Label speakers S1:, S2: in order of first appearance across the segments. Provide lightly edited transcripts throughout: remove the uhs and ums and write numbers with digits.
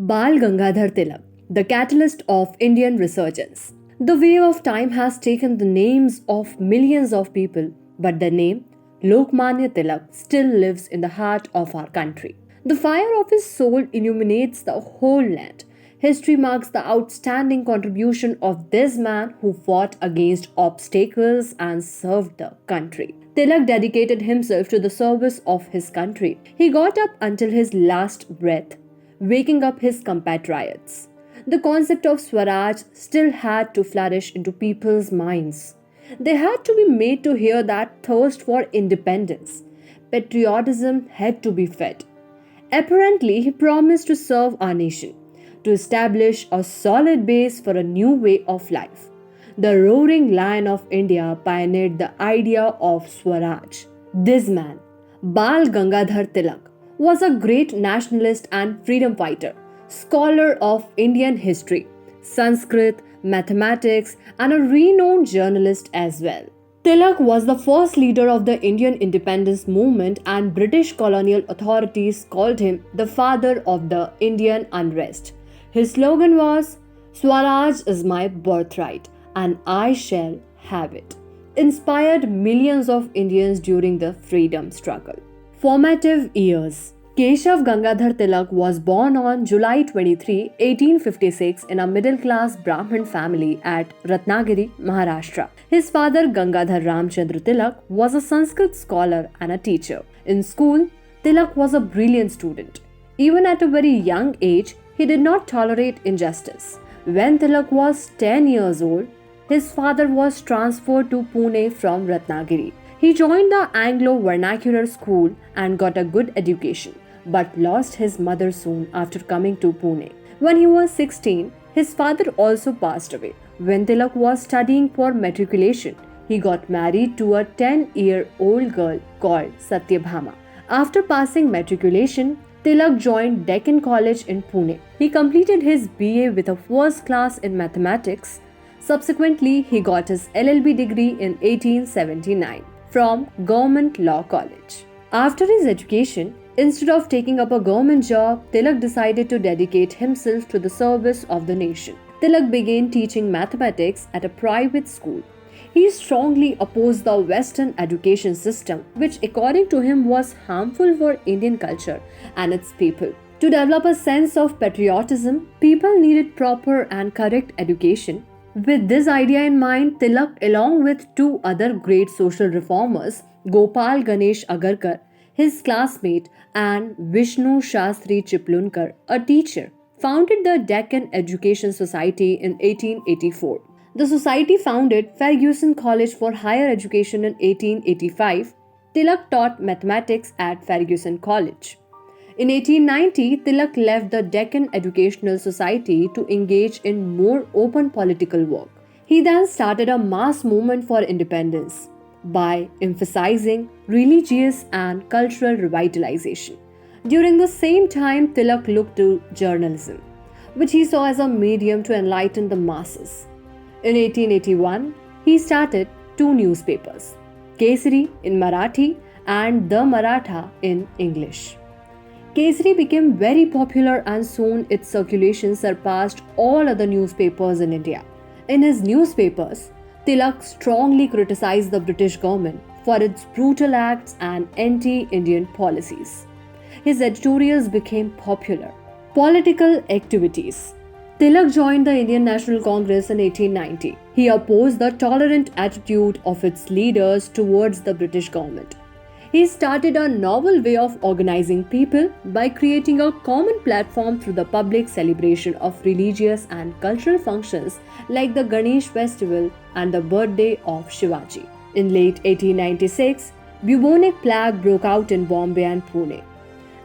S1: Bal Gangadhar Tilak, the catalyst of Indian resurgence. The wave of time has taken the names of millions of people, but the name Lokmanya Tilak still lives in the heart of our country. The fire of his soul illuminates the whole land. History marks the outstanding contribution of this man who fought against obstacles and served the country. Tilak dedicated himself to the service of his country. He got up until his last breath, waking up his compatriots. The concept of Swaraj still had to flourish into people's minds. They had to be made to hear that thirst for independence. Patriotism had to be fed. Apparently, he promised to serve our nation, to establish a solid base for a new way of life. The roaring lion of India pioneered the idea of Swaraj. This man, Bal Gangadhar Tilak, was a great nationalist and freedom fighter, scholar of Indian history, Sanskrit, mathematics, and a renowned journalist as well. Tilak was the first leader of the Indian independence movement, and British colonial authorities called him the father of the Indian unrest. His slogan was, "Swaraj is my birthright, and I shall have it," inspired millions of Indians during the freedom struggle. Formative years. Keshav Gangadhar Tilak was born on July 23, 1856 in a middle-class Brahmin family at Ratnagiri, Maharashtra. His father Gangadhar Ramchandra Tilak was a Sanskrit scholar and a teacher. In school, Tilak was a brilliant student. Even at a very young age, he did not tolerate injustice. When Tilak was 10 years old, his father was transferred to Pune from Ratnagiri. He joined the Anglo vernacular school and got a good education, but lost his mother soon after coming to Pune. When he was 16, his father also passed away. When Tilak was studying for matriculation, he got married to a 10-year-old girl called Satyabhama. After passing matriculation, Tilak joined Deccan College in Pune. He completed his BA with a first class in mathematics. Subsequently, he got his LLB degree in 1879 from Government Law College. After his education, instead of taking up a government job, Tilak decided to dedicate himself to the service of the nation. Tilak began teaching mathematics at a private school. He strongly opposed the Western education system, which according to him was harmful for Indian culture and its people. To develop a sense of patriotism, people needed proper and correct education. With this idea in mind, Tilak, along with two other great social reformers, Gopal Ganesh Agarkar, his classmate, and Vishnu Shastri Chiplunkar, a teacher, founded the Deccan Education Society in 1884. The society founded Fergusson College for Higher Education in 1885. Tilak taught mathematics at Fergusson College. In 1890, Tilak left the Deccan Educational Society to engage in more open political work. He then started a mass movement for independence by emphasizing religious and cultural revitalization. During the same time, Tilak looked to journalism, which he saw as a medium to enlighten the masses. In 1881, he started two newspapers, Kesari in Marathi and The Maratha in English. Kesari became very popular and soon its circulation surpassed all other newspapers in India. In his newspapers, Tilak strongly criticized the British government for its brutal acts and anti-Indian policies. His editorials became popular. Political activities. Tilak joined the Indian National Congress in 1890. He opposed the tolerant attitude of its leaders towards the British government. He started a novel way of organizing people by creating a common platform through the public celebration of religious and cultural functions like the Ganesh festival and the birthday of Shivaji. In late 1896, bubonic plague broke out in Bombay and Pune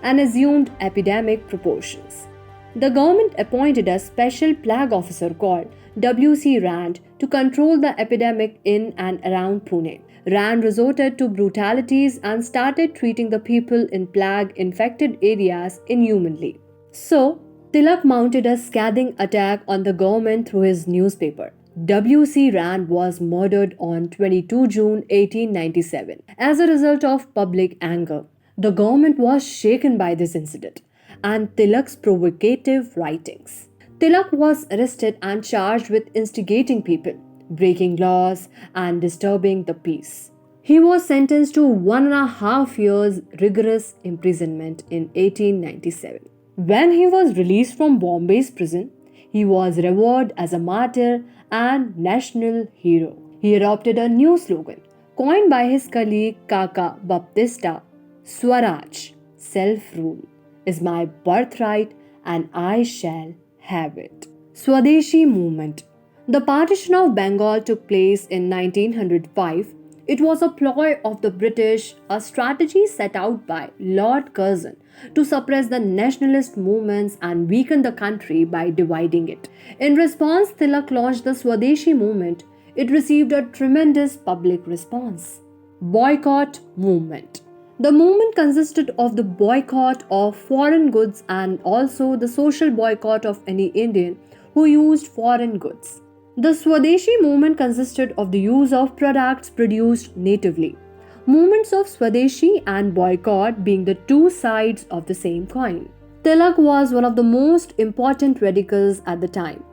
S1: and assumed epidemic proportions. The government appointed a special plague officer called W.C. Rand to control the epidemic in and around Pune. Rand resorted to brutalities and started treating the people in plague-infected areas inhumanly. So, Tilak mounted a scathing attack on the government through his newspaper. W.C. Rand was murdered on 22 June 1897. As a result of public anger, the government was shaken by this incident and Tilak's provocative writings. Tilak was arrested and charged with instigating people, breaking laws, and disturbing the peace. He was sentenced to 1.5 years rigorous imprisonment in 1897. When he was released from Bombay's prison, he was revered as a martyr and national hero. He adopted a new slogan, coined by his colleague Kaka Baptista: Swaraj, self-rule, is my birthright and I shall have it. Swadeshi movement. The partition of Bengal took place in 1905. It was a ploy of the British, a strategy set out by Lord Curzon to suppress the nationalist movements and weaken the country by dividing it. In response, Tilak launched the Swadeshi movement. It received a tremendous public response. Boycott Movement. The movement consisted of the boycott of foreign goods and also the social boycott of any Indian who used foreign goods. The Swadeshi movement consisted of the use of products produced natively. Movements of Swadeshi and boycott being the two sides of the same coin. Tilak was one of the most important radicals at the time.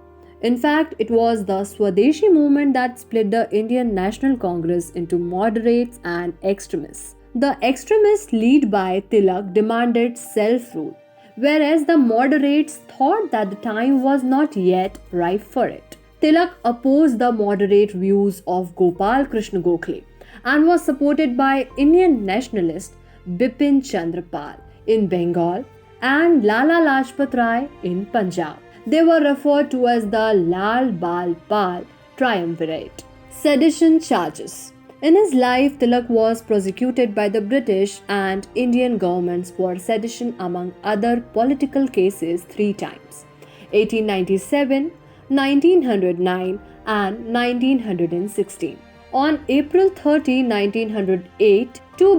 S1: In fact, it was the Swadeshi movement that split the Indian National Congress into moderates and extremists. The extremists, led by Tilak, demanded self-rule, whereas the moderates thought that the time was not yet ripe for it. Tilak opposed the moderate views of Gopal Krishna Gokhale and was supported by Indian nationalist Bipin Chandra Pal in Bengal and Lala Lajpat Rai in Punjab. They were referred to as the Lal Bal Pal triumvirate. Sedition charges. In his life, Tilak was prosecuted by the British and Indian governments for sedition among other political cases 3 times: 1897, 1909 and 1916. On April 30, 1908, two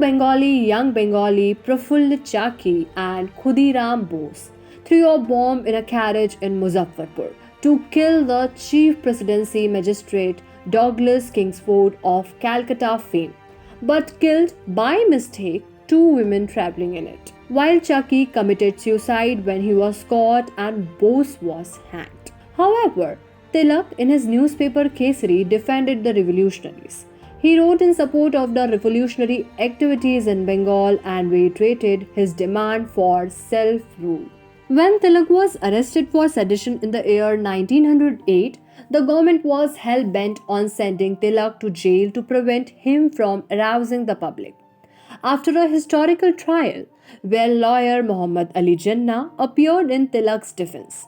S1: young Bengali, Prafull Chaki and Khudiram Bose, threw a bomb in a carriage in Muzaffarpur to kill the chief presidency magistrate Douglas Kingsford of Calcutta fame, but killed by mistake 2 women traveling in it. While Chucky committed suicide when he was caught and Bose was hanged. However, Tilak in his newspaper Kesari defended the revolutionaries. He wrote in support of the revolutionary activities in Bengal and reiterated his demand for self-rule. When Tilak was arrested for sedition in the year 1908, the government was hell-bent on sending Tilak to jail to prevent him from arousing the public. After a historical trial, where lawyer Muhammad Ali Jinnah appeared in Tilak's defense,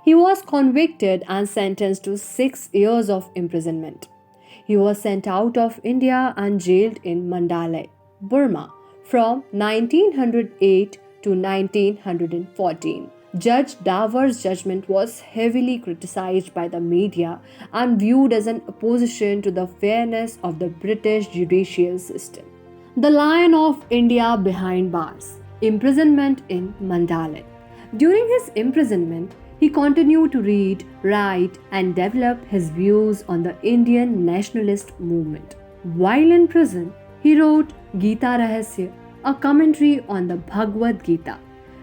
S1: he was convicted and sentenced to 6 years of imprisonment. He was sent out of India and jailed in Mandalay, Burma, from 1908 to 1914. Judge Davar's judgment was heavily criticized by the media and viewed as an opposition to the fairness of the British judicial system. The Lion of India behind bars. Imprisonment in Mandalay. During his imprisonment, he continued to read, write, and develop his views on the Indian nationalist movement. While in prison, he wrote Gita Rahasya, a commentary on the Bhagavad Gita,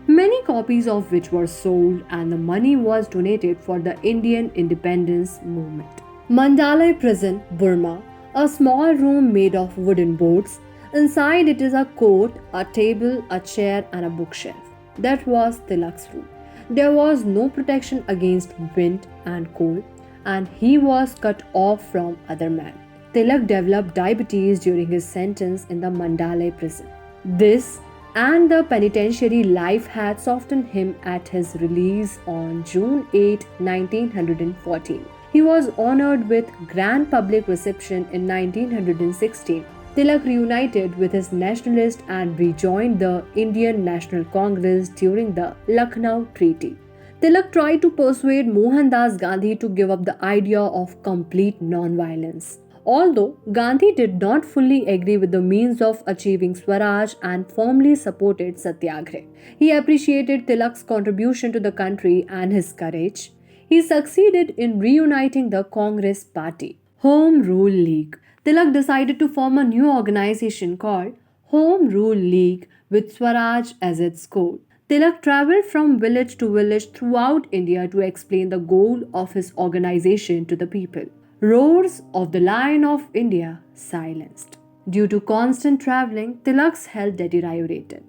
S1: many copies of which were sold and the money was donated for the Indian independence movement. Mandalay Prison, Burma, a small room made of wooden boards. Inside it is a coat, a table, a chair, and a bookshelf. That was Tilak's room. There was no protection against wind and cold, and he was cut off from other men. Tilak developed diabetes during his sentence in the Mandalay prison. This and the penitentiary life had softened him at his release on June 8, 1914. He was honored with grand public reception in 1916. Tilak reunited with his nationalists and rejoined the Indian National Congress during the Lucknow Treaty. Tilak tried to persuade Mohandas Gandhi to give up the idea of complete non-violence. Although Gandhi did not fully agree with the means of achieving Swaraj and firmly supported Satyagrah, he appreciated Tilak's contribution to the country and his courage. He succeeded in reuniting the Congress party. Home Rule League. Tilak decided to form a new organization called Home Rule League with Swaraj as its goal. Tilak traveled from village to village throughout India to explain the goal of his organization to the people. Roars of the Lion of India silenced. Due to constant traveling, Tilak's health deteriorated.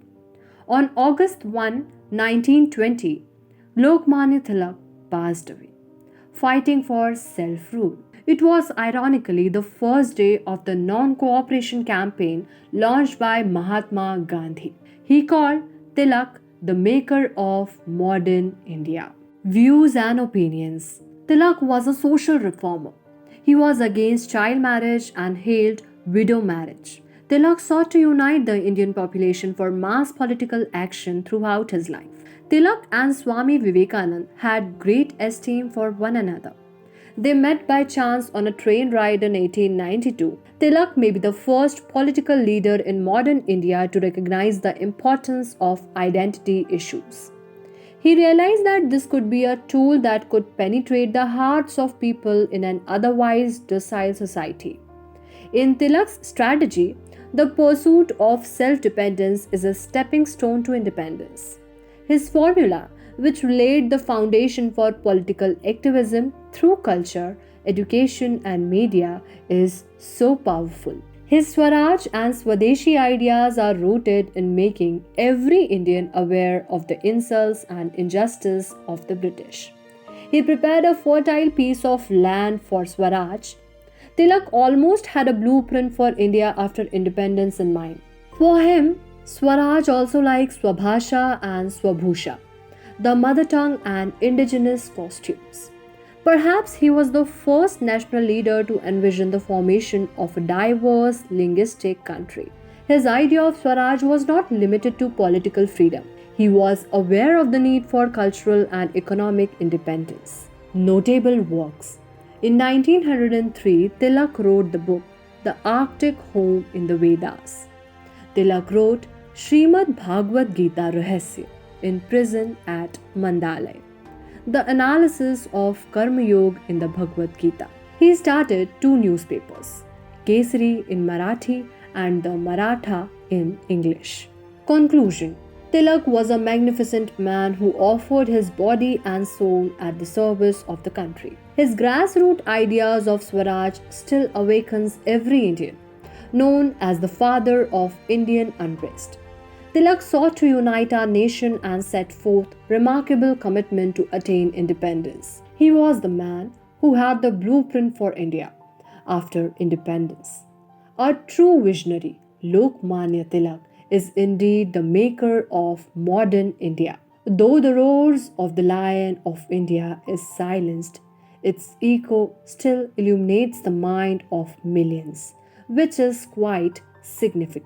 S1: On August 1, 1920, Lokmanya Tilak passed away, fighting for self rule. It was ironically the first day of the non cooperation campaign launched by Mahatma Gandhi. He called Tilak the maker of modern India. Views and opinions. Tilak was a social reformer. He was against child marriage and hailed widow marriage. Tilak sought to unite the Indian population for mass political action throughout his life. Tilak and Swami Vivekananda had great esteem for one another. They met by chance on a train ride in 1892. Tilak may be the first political leader in modern India to recognize the importance of identity issues. He realized that this could be a tool that could penetrate the hearts of people in an otherwise docile society. In Tilak's strategy, the pursuit of self-dependence is a stepping stone to independence. His formula, which laid the foundation for political activism through culture, education, and media, is so powerful. His Swaraj and Swadeshi ideas are rooted in making every Indian aware of the insults and injustice of the British. He prepared a fertile piece of land for Swaraj. Tilak almost had a blueprint for India after independence in mind. For him, Swaraj also likes Swabhasha and Swabhusha, the mother tongue and indigenous costumes. Perhaps he was the first national leader to envision the formation of a diverse linguistic country. His idea of Swaraj was not limited to political freedom. He was aware of the need for cultural and economic independence. Notable works. In 1903, Tilak wrote the book The Arctic Home in the Vedas. Tilak wrote Srimad Bhagavad Gita Rahasya in prison at Mandalay, the analysis of Karma Yoga in the Bhagavad Gita. He started 2 newspapers, Kesari in Marathi and the Maratha in English. Conclusion. Tilak was a magnificent man who offered his body and soul at the service of the country. His grassroots ideas of Swaraj still awakens every Indian, known as the father of Indian unrest. Tilak sought to unite our nation and set forth remarkable commitment to attain independence. He was the man who had the blueprint for India after independence. A true visionary, Lokmanya Tilak, is indeed the maker of modern India. Though the roars of the Lion of India is silenced, its echo still illuminates the mind of millions, which is quite significant.